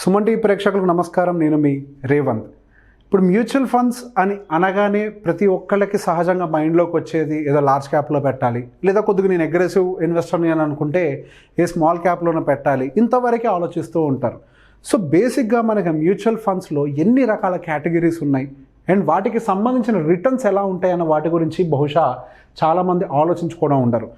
Suman TV ప్రేక్షకులకు నమస్కారం. నేను మీ రేవంత్. ఇప్పుడు మ్యూచువల్ ఫండ్స్ అని అనగానే ప్రతి ఒక్కళ్ళకి సహజంగా మైండ్లోకి వచ్చేది ఏదో లార్జ్ క్యాప్లో పెట్టాలి, లేదా కొద్దిగా నేను అగ్రెసివ్ ఇన్వెస్టర్ని అని అనుకుంటే ఏ స్మాల్ క్యాప్లోనే పెట్టాలి, ఇంతవరకే ఆలోచిస్తూ ఉంటారు. సో బేసిక్గా మనకి మ్యూచువల్ ఫండ్స్లో ఎన్ని రకాల కేటగిరీస్ ఉన్నాయి అండ్ వాటికి సంబంధించిన రిటర్న్స్ ఎలా ఉంటాయన్న వాటి గురించి బహుశా చాలామంది ఆలోచించుకోవడం ఉండరు.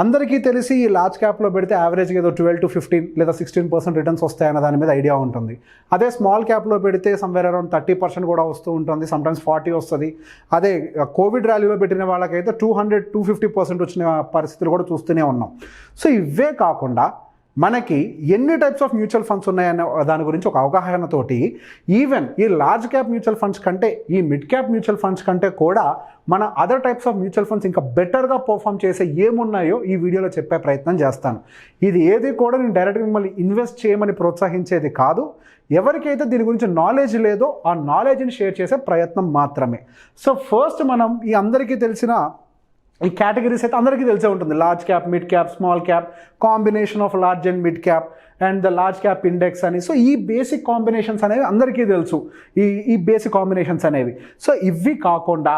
అందరికీ తెలిసి ఈ లార్జ్ క్యాప్లో పెడితే యావరేజ్గా ఏదో 12 to 15 లేదా 16% రిటర్న్స్ వస్తాయన్న దాని మీద ఐడియా ఉంటుంది. అదే స్మాల్ క్యాప్లో పెడితే సమ్వేర్ అరౌండ్ 30% కూడా వస్తూ ఉంటుంది, సమ్టైమ్స్ 40 వస్తుంది. అదే కోవిడ్ ర్యాలీలో పెట్టిన వాళ్ళకైతే 200-250% వచ్చిన పరిస్థితులు కూడా చూస్తూనే ఉన్నాం. సో ఇవే కాకుండా మనకి ఎన్ని టైప్స్ ఆఫ్ మ్యూచువల్ ఫండ్స్ ఉన్నాయన్న దాని గురించి ఒక అవగాహనతోటి ఈవెన్ ఈ లార్జ్ క్యాప్ మ్యూచువల్ ఫండ్స్ కంటే ఈ మిడ్ క్యాప్ మ్యూచువల్ ఫండ్స్ కంటే కూడా మన other types of mutual funds ఇంకా బెటర్గా పర్ఫామ్ చేసే ఏమున్నాయో ఈ వీడియోలో చెప్పే ప్రయత్నం చేస్తాను. ఇది ఏది కూడా నేను డైరెక్ట్గా మిమ్మల్ని ఇన్వెస్ట్ చేయమని ప్రోత్సహించేది కాదు. ఎవరికైతే దీని గురించి నాలెడ్జ్ లేదో ఆ నాలెడ్జ్ని షేర్ చేసే ప్రయత్నం మాత్రమే. సో ఫస్ట్ మనం ఈ అందరికీ తెలిసిన ఈ కేటగిరీస్ అయితే అందరికీ తెలిసే ఉంటుంది. Large cap, mid cap, small cap, combination of large and mid cap and the large cap index అని. సో ఈ బేసిక్ కాంబినేషన్స్ అనేవి అందరికీ తెలుసు, ఈ బేసిక్ కాంబినేషన్స్ అనేవి. సో ఇవి కాకుండా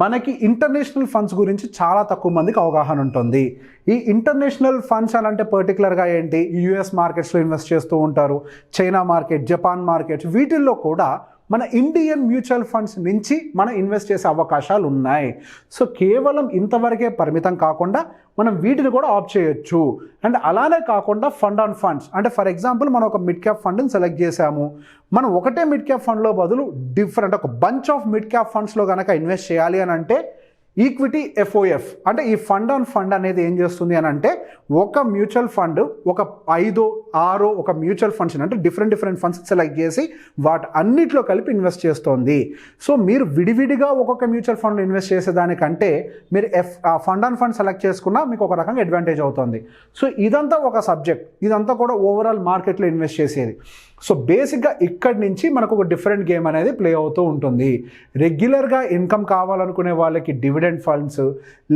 మనకి ఇంటర్నేషనల్ ఫండ్స్ గురించి చాలా తక్కువ మందికి అవగాహన ఉంటుంది. ఈ ఇంటర్నేషనల్ ఫండ్స్ అని అంటే పర్టికులర్గా ఏంటి, యూఎస్ మార్కెట్స్లో ఇన్వెస్ట్ చేస్తూ ఉంటారు, చైనా మార్కెట్, జపాన్ మార్కెట్స్, వీటిల్లో కూడా మన ఇండియన్ మ్యూచువల్ ఫండ్స్ నుంచి మనం ఇన్వెస్ట్ చేసే అవకాశాలు ఉన్నాయి. సో కేవలం ఇంతవరకే పరిమితం కాకుండా మనం వీటిని కూడా ఆప్ చేయొచ్చు. అండ్ అలానే కాకుండా ఫండ్ ఆన్ ఫండ్స్ అంటే ఫర్ ఎగ్జాంపుల్ మనం ఒక మిడ్ క్యాప్ ఫండ్ని సెలెక్ట్ చేసాము, మనం ఒకటే మిడ్ క్యాప్ ఫండ్లో బదులు డిఫరెంట్ ఒక బంచ్ ఆఫ్ మిడ్ క్యాప్ ఫండ్స్లో కనుక ఇన్వెస్ట్ చేయాలి అని అంటే ఈక్విటీ FOF అంటే ఈ ఫండ్ ఆన్ ఫండ్ అనేది ఏం చేస్తుంది అని అంటే ఒక మ్యూచువల్ ఫండ్ ఒక 5-6 ఒక మ్యూచువల్ ఫండ్స్ అంటే డిఫరెంట్ ఫండ్స్ సెలెక్ట్ చేసి వాటి అన్నిట్లో కలిపి ఇన్వెస్ట్ చేస్తుంది. సో మీరు విడివిడిగా ఒక్కొక్క మ్యూచువల్ ఫండ్లో ఇన్వెస్ట్ చేసేదానికంటే మీరు ఫండ్ ఆన్ ఫండ్ సెలెక్ట్ చేసుకున్నా మీకు ఒక రకంగా అడ్వాంటేజ్ అవుతుంది. సో ఇదంతా ఒక సబ్జెక్ట్, ఇదంతా కూడా ఓవరాల్ మార్కెట్లో ఇన్వెస్ట్ చేసేది. సో బేసిక్గా ఇక్కడి నుంచి మనకు ఒక డిఫరెంట్ గేమ్ అనేది ప్లే అవుతూ ఉంటుంది. రెగ్యులర్గా ఇన్కమ్ కావాలనుకునే వాళ్ళకి డివిడెండ్ ఫండ్స్,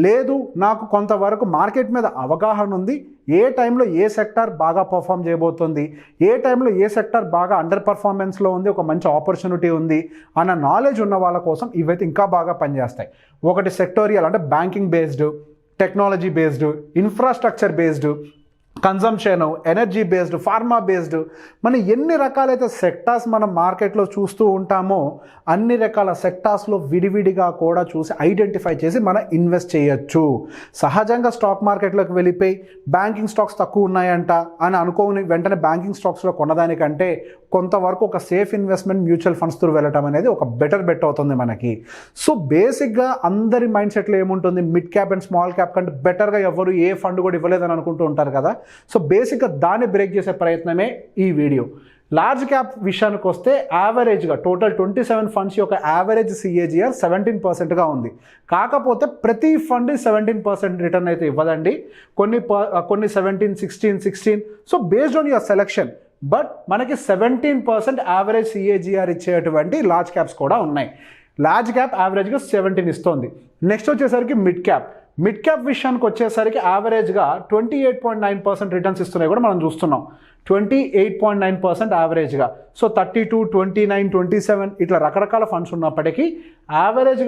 లేదు నాకు కొంతవరకు మార్కెట్ మీద అవగాహన ఉంది, ఏ టైంలో ఏ సెక్టార్ బాగా పర్ఫామ్ చేయబోతుంది, ఏ టైంలో ఏ సెక్టార్ బాగా అండర్ పర్ఫార్మెన్స్లో ఉంది, ఒక మంచి ఆపర్చునిటీ ఉంది అన్న నాలెడ్జ్ ఉన్న వాళ్ళ కోసం ఇవైతే ఇంకా బాగా పనిచేస్తాయి. ఒకటి సెక్టోరియల్ అంటే banking based, technology based, infrastructure based, consumption, energy based, pharma based, మనం ఎన్ని రకాలైతే సెక్టార్స్ మనం మార్కెట్లో చూస్తూ ఉంటామో అన్ని రకాల సెక్టార్స్లో విడివిడిగా కూడా చూసి ఐడెంటిఫై చేసి మనం ఇన్వెస్ట్ చేయొచ్చు. సహజంగా స్టాక్ మార్కెట్లోకి వెళ్ళిపోయి బ్యాంకింగ్ స్టాక్స్ తక్కువ ఉన్నాయంట అని అనుకోని వెంటనే బ్యాంకింగ్ స్టాక్స్లో కొనదానికంటే కొంతవరకు ఒక safe investment mutual funds through వెళ్ళటం అనేది ఒక బెటర్ బెట్ అవుతుంది మనకి. సో బేసిక్గా అందరి మైండ్ సెట్లో ఏముంటుంది, mid cap and small cap కంటే బెటర్గా ఎవరు ఏ ఫండ్ కూడా ఇవ్వలేదని అనుకుంటూ ఉంటారు కదా. సో బేసిక్గా దాన్ని బ్రేక్ చేసే ప్రయత్నమే ఈ వీడియో. లార్జ్ క్యాప్ విషయానికి వస్తే యావరేజ్గా టోటల్ 27 ఫండ్స్ యొక్క యావరేజ్ CAGR 17%గా ఉంది. కాకపోతే ప్రతి ఫండ్ 17% రిటర్న్ అయితే ఇవ్వదండి, కొన్ని 17, 16. So based on your selection, but మనకి 17% యావరేజ్ CAGR ఇచ్చేటువంటి లార్జ్ క్యాప్స్ కూడా ఉన్నాయి. లార్జ్ క్యాప్ యావరేజ్గా 17 ఇస్తుంది. నెక్స్ట్ వచ్చేసరికి మిడ్ క్యాప్ విషయానికి వచ్చేసరికి యావరేజ్గా 28.9% రిటర్న్స్ ఇస్తున్నాయి కూడా మనం చూస్తున్నాం. 28.9% యావరేజ్గా. సో 32, 29, 27 ఇట్లా రకరకాల ఫండ్స్ ఉన్నప్పటికీ యావరేజ్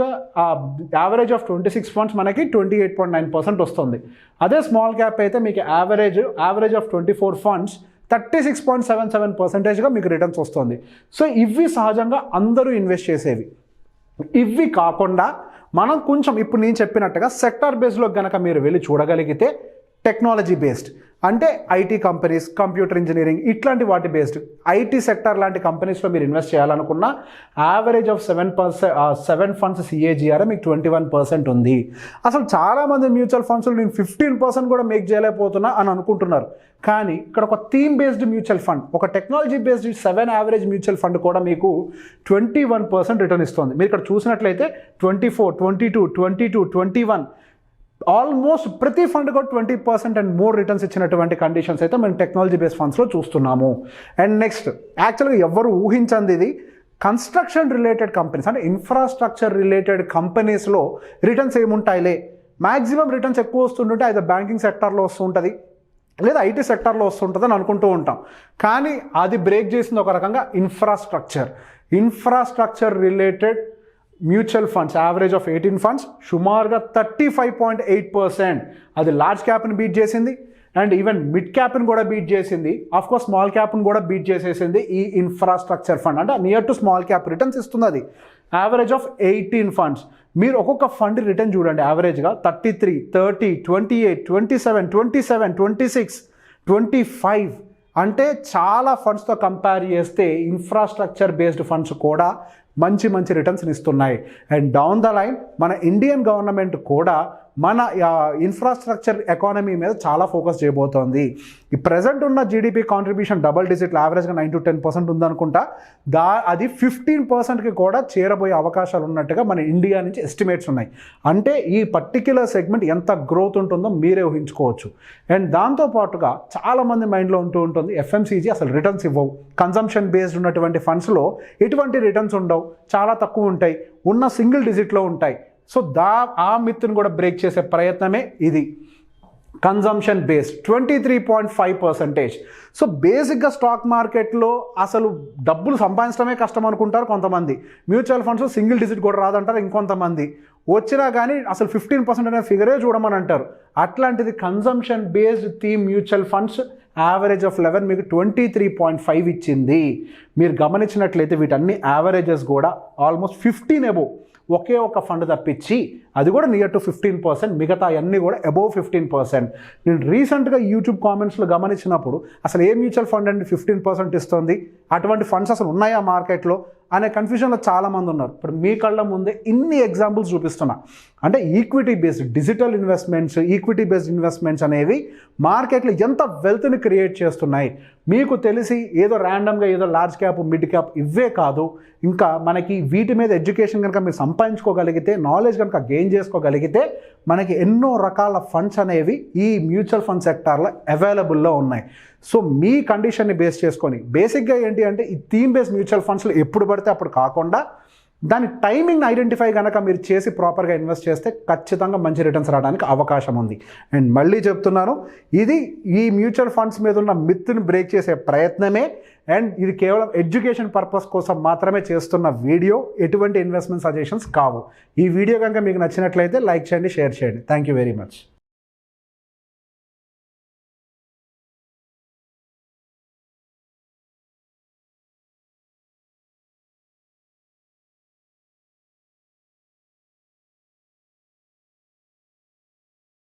ఆఫ్ 26 ఫండ్స్ మనకి 28.9% వస్తుంది. అదే స్మాల్ క్యాప్ అయితే మీకు యావరేజ్ ఆఫ్ 24 ఫండ్స్ 36.77%గా మీకు రిటర్న్స్ వస్తుంది. సో ఇవి సహజంగా అందరూ ఇన్వెస్ట్ చేసేవి. ఇవి కాకుండా మనం కొంచెం ఇప్పుడు నేను చెప్పినట్టుగా సెక్టార్ బేస్లో కనుక మీరు వెళ్ళి చూడగలిగితే టెక్నాలజీ బేస్డ్ అంటే ఐటీ కంపెనీస్, కంప్యూటర్ ఇంజనీరింగ్ ఇట్లాంటి వాటి బేస్డ్ ఐటీ సెక్టార్ లాంటి కంపెనీస్లో మీరు ఇన్వెస్ట్ చేయాలనుకున్న యావరేజ్ ఆఫ్ 7 ఫండ్స్ CAGR మీకు 21% ఉంది. అసలు చాలామంది మ్యూచువల్ ఫండ్స్లో నేను 15% కూడా మేక్ చేయలేకపోతున్నా అని అనుకుంటున్నారు. కానీ ఇక్కడ ఒక థీమ్ బేస్డ్ మ్యూచువల్ ఫండ్, ఒక technology based 7 average mutual fund కూడా మీకు 21% రిటర్న్ ఇస్తుంది. మీరు ఇక్కడ చూసినట్లయితే 24, 22, 22, 21 ఆల్మోస్ట్ ప్రతి ఫండ్ కూడా 20% అండ్ మోర్ రిటర్న్స్ ఇచ్చినటువంటి కండిషన్స్ అయితే మనం టెక్నాలజీ బేస్డ్ ఫండ్స్లో చూస్తున్నాము. అండ్ నెక్స్ట్ యాక్చువల్గా ఎవరు ఊహించంది ఇది, కన్స్ట్రక్షన్ రిలేటెడ్ కంపెనీస్ అంటే ఇన్ఫ్రాస్ట్రక్చర్ రిలేటెడ్ కంపెనీస్లో రిటర్న్స్ ఏముంటాయిలే, మ్యాక్సిమం రిటర్న్స్ ఎక్కువ వస్తుంటుంటే అయితే బ్యాంకింగ్ సెక్టార్లో వస్తుంటుంది, లేదా ఐటీ సెక్టార్లో వస్తుంటుందని అనుకుంటూ ఉంటాం. కానీ అది బ్రేక్ చేసింది ఒక రకంగా infrastructure related mutual funds, average of 18 funds సుమారుగా 35.8%. అది లార్జ్ క్యాప్ని బీట్ చేసింది అండ్ ఈవెన్ మిడ్ క్యాప్ని కూడా బీట్ చేసింది. ఆఫ్ కోర్స్ స్మాల్ క్యాప్ని కూడా బీట్ చేసేసింది ఈ ఇన్ఫ్రాస్ట్రక్చర్ ఫండ్. అంటే near to small cap returns ఇస్తుంది. అది యావరేజ్ ఆఫ్ 18 ఫండ్స్. మీరు ఒక్కొక్క ఫండ్ రిటర్న్ చూడండి, యావరేజ్గా 33, 30, 28, 27, 27, 26, 25. అంటే చాలా ఫండ్స్తో కంపేర్ చేస్తే ఇన్ఫ్రాస్ట్రక్చర్ బేస్డ్ ఫండ్స్ కూడా మంచి రిటర్న్స్ని ఇస్తున్నాయి. అండ్ డౌన్ ద లైన్ మన ఇండియన్ గవర్నమెంట్ కూడా మన ఇన్ఫ్రాస్ట్రక్చర్ ఎకానమీ మీద చాలా ఫోకస్ చేయబోతోంది. ఈ ప్రజెంట్ ఉన్న జీడిపి కాంట్రిబ్యూషన్ డబుల్ డిజిట్లు యావరేజ్గా 9 to 10% ఉందనుకుంటా. అది 15%కి కూడా చేరబోయే అవకాశాలు ఉన్నట్టుగా మన ఇండియా నుంచి ఎస్టిమేట్స్ ఉన్నాయి. అంటే ఈ పర్టిక్యులర్ సెగ్మెంట్ ఎంత గ్రోత్ ఉంటుందో మీరే ఊహించుకోవచ్చు. అండ్ దాంతోపాటుగా చాలామంది మైండ్లో ఉంటుంది ఎఫ్ఎంసీజీ అసలు రిటర్న్స్ ఇవ్వవు, కన్జంప్షన్ బేస్డ్ ఉన్నటువంటి ఫండ్స్లో ఎటువంటి రిటర్న్స్ ఉండవు, చాలా తక్కువ ఉంటాయి, ఉన్న సింగిల్ డిజిట్లో ఉంటాయి. సో ఆ మిత్తును కూడా బ్రేక్ చేసే ప్రయత్నమే ఇది. Consumption based 23.5%. సో బేసిక్గా స్టాక్ మార్కెట్లో అసలు డబ్బులు సంపాదించడమే కష్టం అనుకుంటారు కొంతమంది. మ్యూచువల్ ఫండ్స్ సింగిల్ డిజిట్ కూడా రాదంటారు ఇంకొంతమంది. వచ్చినా కానీ అసలు 15% అనే ఫిగరే చూడమని అంటారు. అట్లాంటిది consumption based theme mutual funds average of 11 మీకు 23.5 ఇచ్చింది. మీరు గమనించినట్లయితే వీటన్ని యావరేజెస్ కూడా ఆల్మోస్ట్ 15 అబోవ్. ఒకే ఒక ఫండ్ తప్పించి అది కూడా నియర్ టు 15%, మిగతా అన్నీ కూడా అబోవ్ 15%. నేను రీసెంట్గా యూట్యూబ్ కామెంట్స్లో గమనించినప్పుడు అసలు ఏ మ్యూచువల్ ఫండ్ అండి 15% ఇస్తుంది, అటువంటి ఫండ్స్ అసలు ఉన్నాయా మార్కెట్లో అనే కన్ఫ్యూజన్లో చాలామంది ఉన్నారు. ఇప్పుడు మీ కళ్ళ ముందే ఇన్ని ఎగ్జాంపుల్స్ చూపిస్తున్నా. అంటే equity based digital investments, equity based investments అనేవి మార్కెట్లో ఎంత వెల్త్ని క్రియేట్ చేస్తున్నాయి. మీకు తెలిసి ఏదో ర్యాండమ్గా ఏదో లార్జ్ క్యాప్, మిడ్ క్యాప్ ఇవే కాదు, ఇంకా మనకి వీటి మీద ఎడ్యుకేషన్ కనుక మీరు సంపాదించుకోగలిగితే, నాలెడ్జ్ కనుక గెయిన్ చేసుకోగలిగితే మనకి ఎన్నో రకాల ఫండ్స్ అనేవి ఈ మ్యూచువల్ ఫండ్ సెక్టార్లో అవైలబుల్లో ఉన్నాయి. సో మీ కండిషన్ని బేస్ చేసుకొని బేసిక్గా ఏంటి అంటే ఈ థీమ్ బేస్డ్ మ్యూచువల్ ఫండ్స్లో ఎప్పుడు పడితే అప్పుడు కాకుండా దాని టైమింగ్ని ఐడెంటిఫై కనుక మీరు చేసి ప్రాపర్గా ఇన్వెస్ట్ చేస్తే ఖచ్చితంగా మంచి రిటర్న్స్ రావడానికి అవకాశం ఉంది. అండ్ మళ్ళీ చెప్తున్నాను, ఇది ఈ మ్యూచువల్ ఫండ్స్ మీద ఉన్న మిత్ని బ్రేక్ చేసే ప్రయత్నమే. అండ్ ఇది కేవలం ఎడ్యుకేషన్ పర్పస్ కోసం మాత్రమే చేస్తున్న వీడియో, ఎటువంటి ఇన్వెస్ట్మెంట్ సజెషన్స్ కావు. ఈ వీడియో కనుక మీకు నచ్చినట్లయితే లైక్ చేయండి, షేర్ చేయండి. Thank you very much.